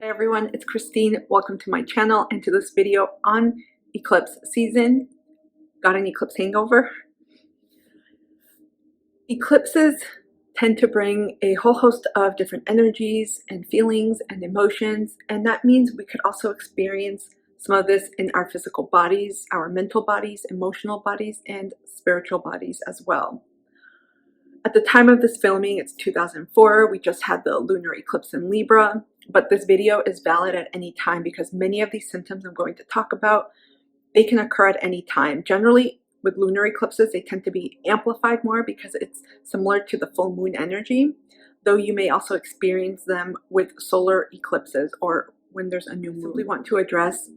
Hey everyone, it's Christine. Welcome to my channel and to this video on eclipse season. Got an eclipse hangover? Eclipses tend to bring a whole host of different energies and feelings and emotions, and that means we could also experience some of this in our physical bodies, our mental bodies, emotional bodies, and spiritual bodies as well. At the time of this filming, it's 2004. We just had the lunar eclipse in Libra, but this video is valid at any time because many of these symptoms I'm going to talk about, they can occur at any time. Generally, with lunar eclipses, they tend to be amplified more because it's similar to the full moon energy, though you may also experience them with solar eclipses or when there's a new moon. I simply want to address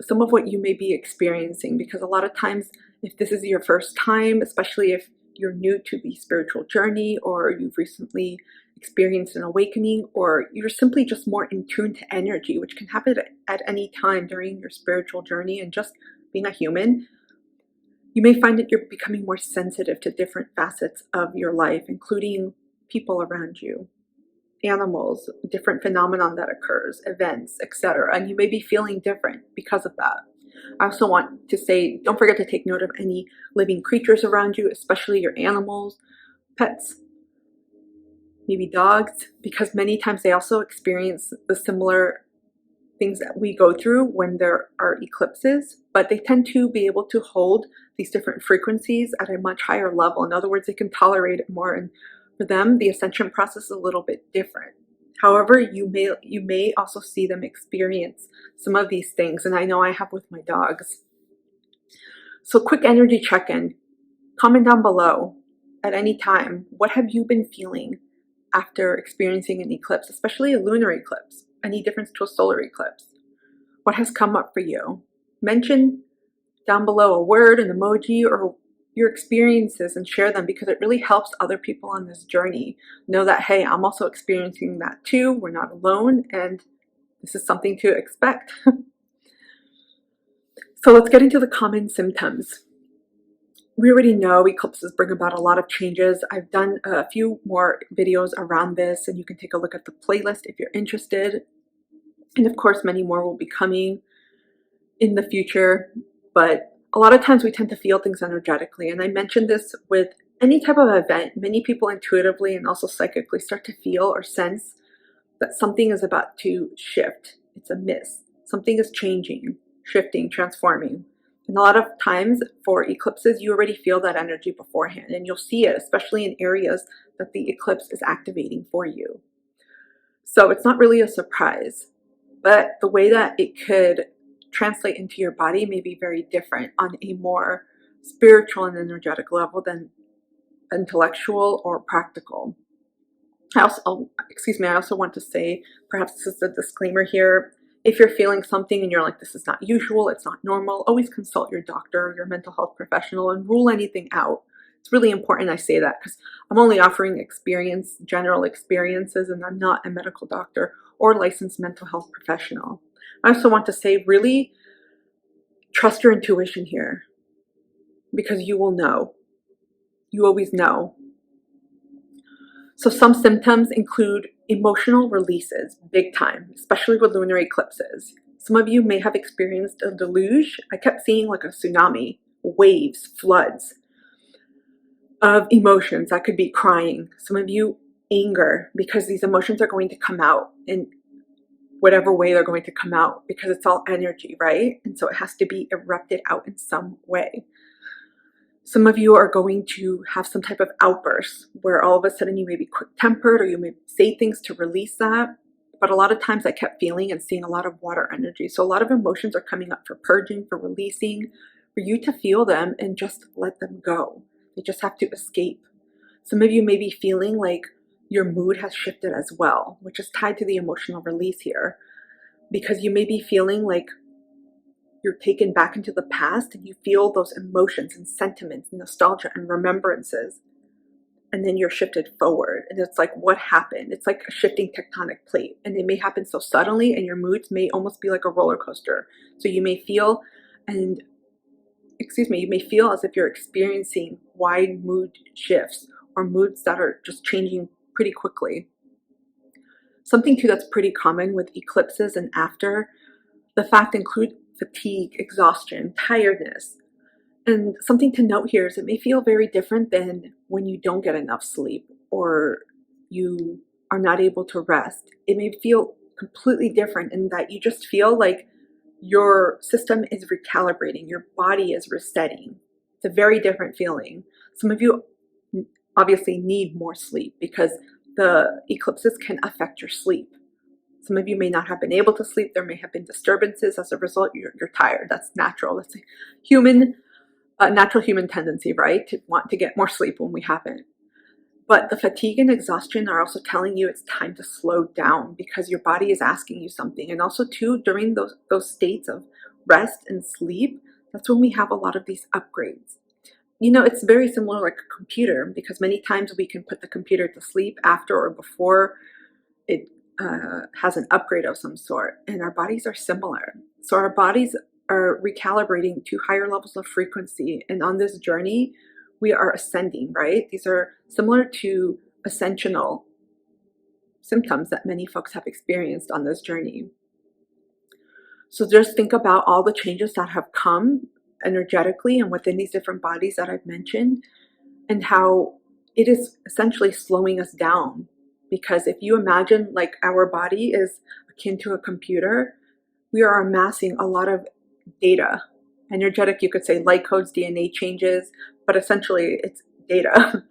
some of what you may be experiencing because a lot of times, if this is your first time, especially if you're new to the spiritual journey or you've recently experienced an awakening or you're simply just more in tune to energy, which can happen at any time during your spiritual journey and just being a human, you may find that you're becoming more sensitive to different facets of your life, including people around you, animals, different phenomenon that occurs, events, etc. And you may be feeling different because of that. I also want to say, don't forget to take note of any living creatures around you, especially your animals, pets, maybe dogs, because many times they also experience the similar things that we go through when there are eclipses, but they tend to be able to hold these different frequencies at a much higher level. In other words, they can tolerate it more, and for them, the ascension process is a little bit different. However, you may also see them experience some of these things, and I know I have with my dogs. So quick energy check-in. Comment down below at any time, what have you been feeling after experiencing an eclipse, especially a lunar eclipse? Any difference to a solar eclipse? What has come up for you? Mention down below a word, an emoji, or your experiences and share them because it really helps other people on this journey know that, hey, I'm also experiencing that too. We're not alone and this is something to expect. So let's get into the common symptoms. We already know eclipses bring about a lot of changes. I've done a few more videos around this and you can take a look at the playlist if you're interested. And of course, many more will be coming in the future, but a lot of times we tend to feel things energetically. And I mentioned this with any type of event, many people intuitively and also psychically start to feel or sense that something is about to shift. It's a miss. Something is changing, shifting, transforming. And a lot of times for eclipses, you already feel that energy beforehand and you'll see it, especially in areas that the eclipse is activating for you. So it's not really a surprise, but the way that it could translate into your body may be very different on a more spiritual and energetic level than intellectual or practical. I also want to say, perhaps this is a disclaimer here, if you're feeling something and you're like, this is not usual, it's not normal, always consult your doctor, your mental health professional, and rule anything out. It's really important I say that because I'm only offering general experiences, and I'm not a medical doctor or licensed mental health professional. I also want to say, really trust your intuition here because you will know. You always know. So some symptoms include emotional releases, big time, especially with lunar eclipses. Some of you may have experienced a deluge. I kept seeing like a tsunami, waves, floods of emotions. That could be crying. Some of you, anger, because these emotions are going to come out in whatever way they're going to come out because it's all energy, right? And so it has to be erupted out in some way. Some of you are going to have some type of outburst where all of a sudden you may be quick-tempered or you may say things to release that. But a lot of times I kept feeling and seeing a lot of water energy. So a lot of emotions are coming up for purging, for releasing, for you to feel them and just let them go. They just have to escape. Some of you may be feeling like your mood has shifted as well, which is tied to the emotional release here, because you may be feeling like you're taken back into the past and you feel those emotions and sentiments, nostalgia and remembrances, and then you're shifted forward and it's like, what happened? It's like a shifting tectonic plate, and it may happen so suddenly and your moods may almost be like a roller coaster. So you may feel you may feel as if you're experiencing wide mood shifts or moods that are just changing pretty quickly. Something too that's pretty common with eclipses and after the fact include fatigue, exhaustion, tiredness. And something to note here is it may feel very different than when you don't get enough sleep or you are not able to rest. It may feel completely different in that you just feel like your system is recalibrating, your body is resetting. It's a very different feeling. Some of you obviously need more sleep because the eclipses can affect your sleep. Some of you may not have been able to sleep. There may have been disturbances. As a result, you're tired. That's natural. That's a natural human tendency, right? To want to get more sleep when we haven't. But the fatigue and exhaustion are also telling you it's time to slow down because your body is asking you something. And also too, during those states of rest and sleep, that's when we have a lot of these upgrades. You know, it's very similar like a computer because many times we can put the computer to sleep after or before it has an upgrade of some sort. And our bodies are similar. So our bodies are recalibrating to higher levels of frequency. And on this journey, we are ascending, right? These are similar to ascensional symptoms that many folks have experienced on this journey. So just think about all the changes that have come energetically and within these different bodies that I've mentioned and how it is essentially slowing us down. Because if you imagine like our body is akin to a computer, we are amassing a lot of data. Energetic, you could say light codes, DNA changes, but essentially it's data,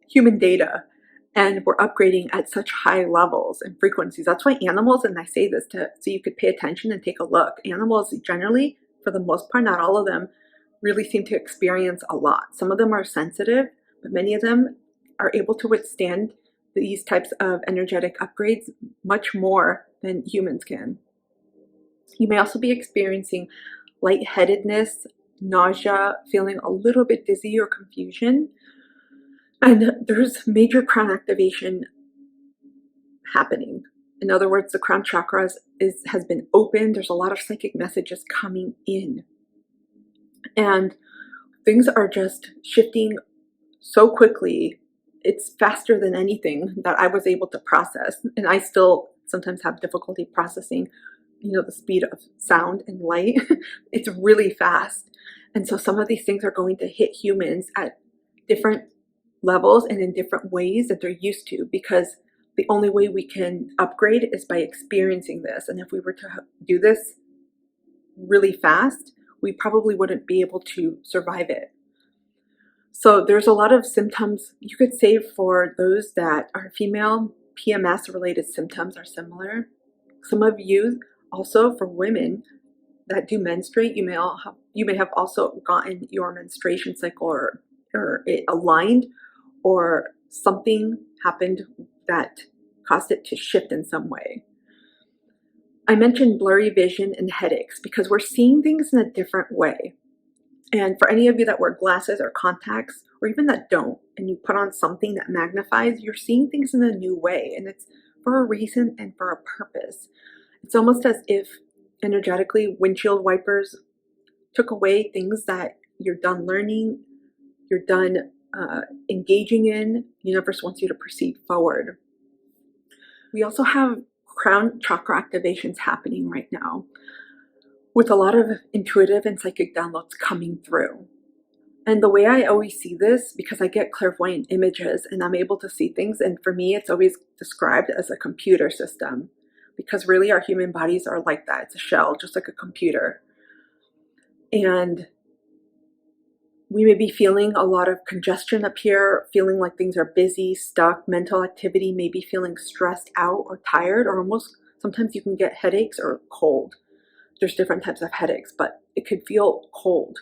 human data. And we're upgrading at such high levels and frequencies. That's why animals, and I say this so you could pay attention and take a look, animals generally, for the most part, not all of them, really seem to experience a lot. Some of them are sensitive, but many of them are able to withstand these types of energetic upgrades much more than humans can. You may also be experiencing lightheadedness, nausea, feeling a little bit dizzy or confusion. And there's major crown activation happening. In other words, the crown chakra has been opened. There's a lot of psychic messages coming in. And things are just shifting so quickly. It's faster than anything that I was able to process. And I still sometimes have difficulty processing, the speed of sound and light. It's really fast. And so some of these things are going to hit humans at different levels and in different ways that they're used to, because the only way we can upgrade is by experiencing this. And if we were to do this really fast, we probably wouldn't be able to survive it. So there's a lot of symptoms you could say for those that are female. PMS related symptoms are similar. Some of you also, for women that do menstruate, you may have also gotten your menstruation cycle or it aligned, or something happened that caused it to shift in some way. I mentioned blurry vision and headaches because we're seeing things in a different way. And for any of you that wear glasses or contacts, or even that don't, and you put on something that magnifies, you're seeing things in a new way. And it's for a reason and for a purpose. It's almost as if energetically windshield wipers took away things that you're done learning, you're done engaging in. The universe wants you to proceed forward. We also have crown chakra activations happening right now with a lot of intuitive and psychic downloads coming through. And the way I always see this, because I get clairvoyant images and I'm able to see things, and for me it's always described as a computer system, because really our human bodies are like that. It's a shell, just like a computer. And we may be feeling a lot of congestion up here, feeling like things are busy, stuck, mental activity, maybe feeling stressed out or tired, or almost sometimes you can get headaches or cold. There's different types of headaches, but it could feel cold.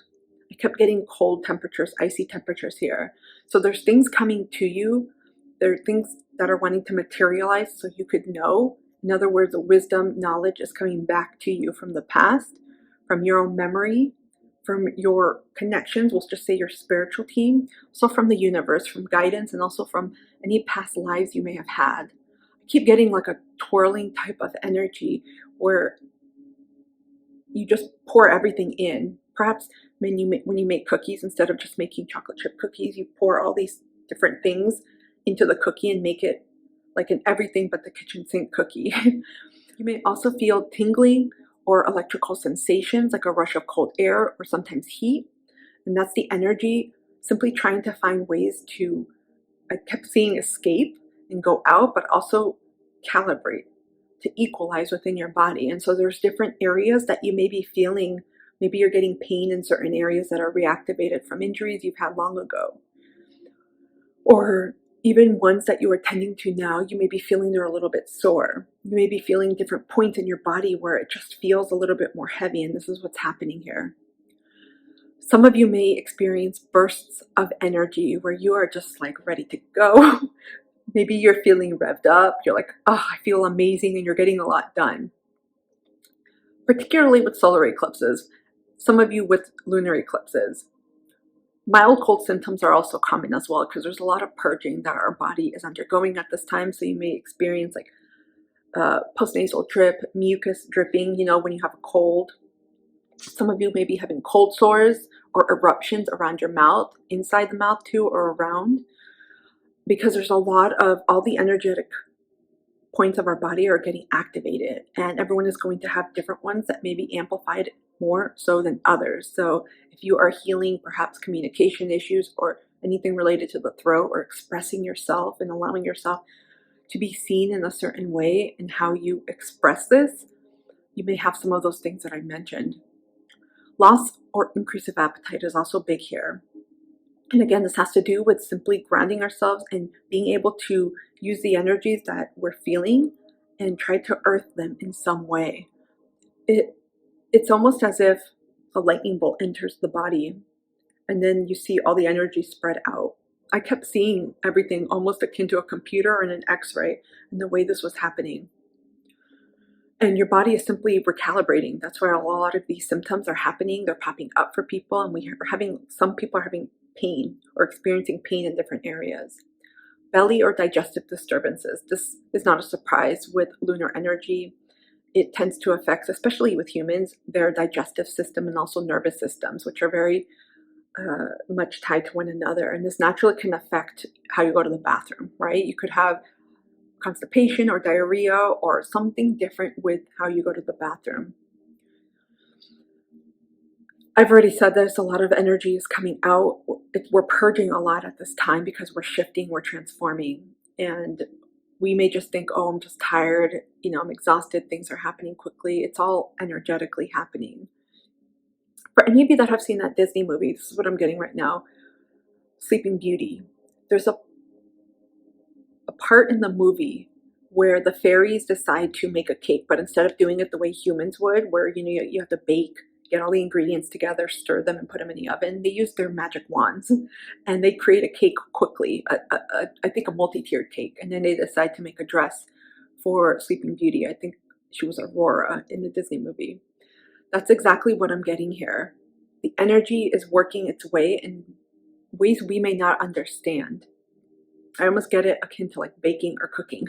I kept getting cold temperatures, icy temperatures here. So there's things coming to you. There are things that are wanting to materialize so you could know. In other words, the wisdom, knowledge is coming back to you from the past, from your own memory, from your connections, we'll just say your spiritual team, also from the universe, from guidance, and also from any past lives you may have had. I keep getting like a twirling type of energy where you just pour everything in. Perhaps when you make cookies, instead of just making chocolate chip cookies, you pour all these different things into the cookie and make it like an everything but the kitchen sink cookie. You may also feel tingling or electrical sensations like a rush of cold air or sometimes heat. And that's the energy simply trying to find ways to, I kept seeing escape and go out, but also calibrate to equalize within your body. And so there's different areas that you may be feeling. Maybe you're getting pain in certain areas that are reactivated from injuries you've had long ago. Or even ones that you are tending to now, you may be feeling they're a little bit sore. You may be feeling different points in your body where it just feels a little bit more heavy, and this is what's happening here. Some of you may experience bursts of energy where you are just like ready to go. Maybe you're feeling revved up. You're like, oh, I feel amazing, and you're getting a lot done. Particularly with solar eclipses, some of you with lunar eclipses. Mild cold symptoms are also common as well because there's a lot of purging that our body is undergoing at this time. So you may experience like postnasal drip, mucus dripping, when you have a cold. Some of you may be having cold sores or eruptions around your mouth, inside the mouth too, or around, because there's a lot of all the energetic points of our body are getting activated, and everyone is going to have different ones that may be amplified more so than others. So if you are healing perhaps communication issues or anything related to the throat or expressing yourself and allowing yourself to be seen in a certain way and how you express this, you may have some of those things that I mentioned. Loss or increase of appetite is also big here. And again, this has to do with simply grounding ourselves and being able to use the energies that we're feeling and try to earth them in some way. It's almost as if a lightning bolt enters the body and then you see all the energy spread out. I kept seeing everything almost akin to a computer and an x-ray and the way this was happening. And your body is simply recalibrating. That's where a lot of these symptoms are happening. They're popping up for people, and some people are having pain or experiencing pain in different areas. Belly or digestive disturbances. This is not a surprise with lunar energy. It tends to affect, especially with humans, their digestive system and also nervous systems, which are very much tied to one another. And this naturally can affect how you go to the bathroom, right? You could have constipation or diarrhea or something different with how you go to the bathroom. I've already said this, a lot of energy is coming out. We're purging a lot at this time because we're shifting, we're transforming. And we may just think, oh, I'm just tired, I'm exhausted, things are happening quickly. It's all energetically happening. For any of you that have seen that Disney movie, this is what I'm getting right now, Sleeping Beauty. There's a part in the movie where the fairies decide to make a cake, but instead of doing it the way humans would, where you have to bake, get all the ingredients together, stir them, and put them in the oven, they use their magic wands and they create a cake quickly, I think a multi-tiered cake, and then they decide to make a dress for Sleeping Beauty. I think she was Aurora in the Disney movie. That's exactly what I'm getting here. The energy is working its way in ways we may not understand. I almost get it akin to like baking or cooking,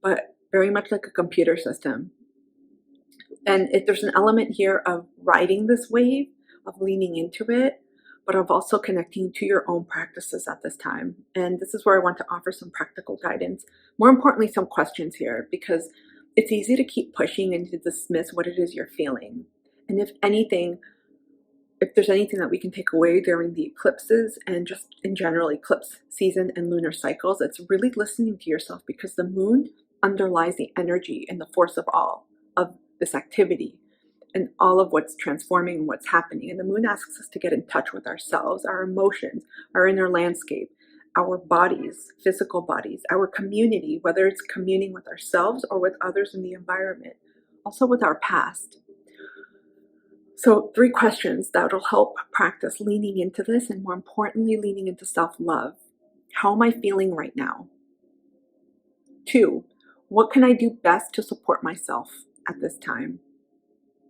but very much like a computer system. And if there's an element here of riding this wave, of leaning into it, but of also connecting to your own practices at this time. And this is where I want to offer some practical guidance. More importantly, some questions here, because it's easy to keep pushing and to dismiss what it is you're feeling. And if there's anything that we can take away during the eclipses and just in general eclipse season and lunar cycles, it's really listening to yourself, because the moon underlies the energy and the force of all of this activity and all of what's transforming and what's happening. And the moon asks us to get in touch with ourselves, our emotions, our inner landscape, our bodies, physical bodies, our community, whether it's communing with ourselves or with others in the environment, also with our past. So 3 questions that will help practice leaning into this, and more importantly, leaning into self-love. How am I feeling right now? 2, what can I do best to support myself at this time?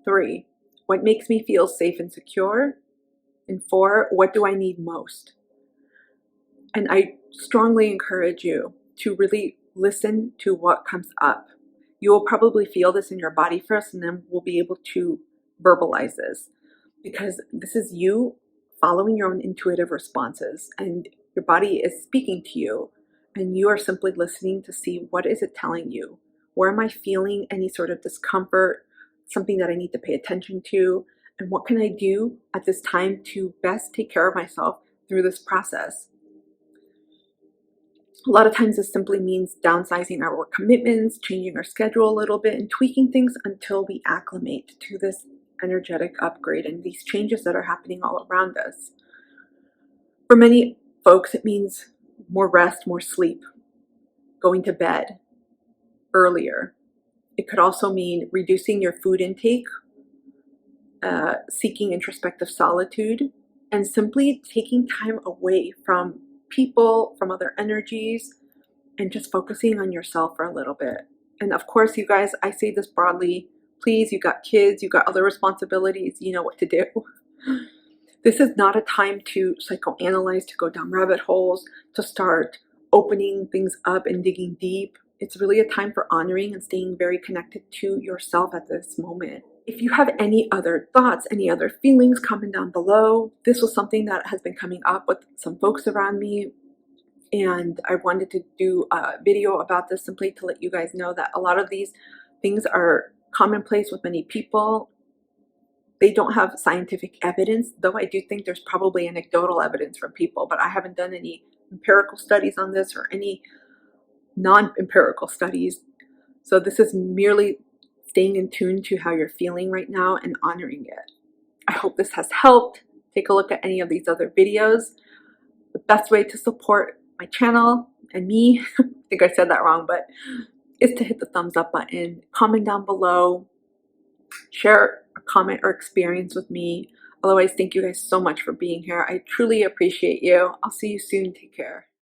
3, what makes me feel safe and secure? And 4, what do I need most? And I strongly encourage you to really listen to what comes up. You will probably feel this in your body first, and then we'll be able to verbalize this, because this is you following your own intuitive responses, and your body is speaking to you and you are simply listening to see what is it telling you. Where am I feeling any sort of discomfort, something that I need to pay attention to, and what can I do at this time to best take care of myself through this process? A lot of times this simply means downsizing our work commitments, changing our schedule a little bit, and tweaking things until we acclimate to this energetic upgrade and these changes that are happening all around us. For many folks, it means more rest, more sleep, going to bed earlier. It could also mean reducing your food intake, seeking introspective solitude, and simply taking time away from people, from other energies, and just focusing on yourself for a little bit. And of course, you guys, I say this broadly, please, you got kids, you got other responsibilities, you know what to do. This is not a time to psychoanalyze, to go down rabbit holes, to start opening things up and digging deep. It's really a time for honoring and staying very connected to yourself at this moment. If you have any other thoughts, any other feelings, comment down below. This was something that has been coming up with some folks around me, and I wanted to do a video about this simply to let you guys know that a lot of these things are commonplace with many people. They don't have scientific evidence, though I do think there's probably anecdotal evidence from people, but I haven't done any empirical studies on this or any non-empirical studies. So this is merely staying in tune to how you're feeling right now and honoring it. I hope this has helped. Take a look at any of these other videos. The best way to support my channel and me, I think I said that wrong, but is to hit the thumbs up button, comment down below, share a comment or experience with me. Otherwise, thank you guys so much for being here. I truly appreciate you. I'll see you soon. Take care.